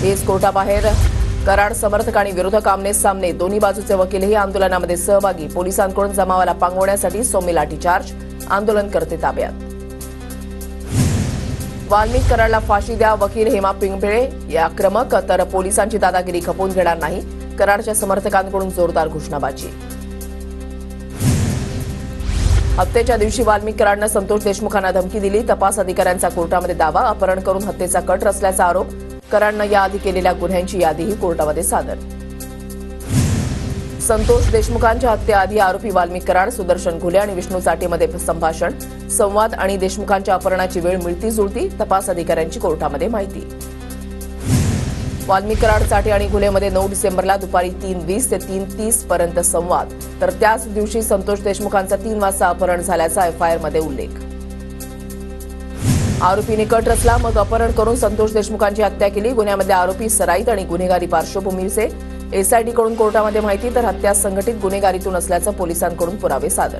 तेच कोर्टाबाहेर कराड समर्थक आणि विरोधक आमने सामने, दोन्ही बाजूचे वकीलही आंदोलनामध्ये सहभागी. पोलिसांकडून जमावाला पांगवण्यासाठी सौम्य लाठीचार्ज, आंदोलनकर्ते ताब्यात. वाल्मिक कराडला फाशी द्या, वकील हेमा पिंपळे या आक्रमक, तर पोलिसांची दादागिरी खपवून घेणार नाही, कराडच्या समर्थकांकडून जोरदार घोषणाबाजी. हत्येच्या दिवशी वाल्मिक कराडनं संतोष देशमुखांना धमकी दिली, तपास अधिकाऱ्यांचा कोर्टामध्ये दावा. अपहरण करून हत्येचा कट रचल्याचा आरोप, कराडनं याआधी केलेल्या गुन्ह्यांची यादीही कोर्टामध्ये सादर. संतोष देशमुखांच्या हत्येआधी आरोपी वाल्मिक कराड, सुदर्शन घुले आणि विष्णू चाटेमध्ये संभाषण, संवाद आणि देशमुखांच्या अपहरणाची वेळ मिळती जुळती, तपास अधिकाऱ्यांची कोर्टामध्ये माहिती. वाल्मिक कराड, चाटे आणि घुलेमध्ये 9 डिसेंबरला दुपारी 3:20 ते 3:30 पर्यंत संवाद, तर त्याच दिवशी संतोष देशमुखांचा 3 वाजता अपहरण झाल्याचा एफआयआरमध्ये उल्लेख. आरोपीने कट रचला, मग अपहरण करून संतोष देशमुखांची हत्या केली. गुन्ह्यामधले आरोपी सराईत आणि गुन्हेगारी पार्श्वभूमीचे, एसआयटीकडून कोर्टामध्ये माहिती, तर हत्या संघटित गुन्हेगारीतून असल्याचं पोलिसांकडून पुरावे सादर.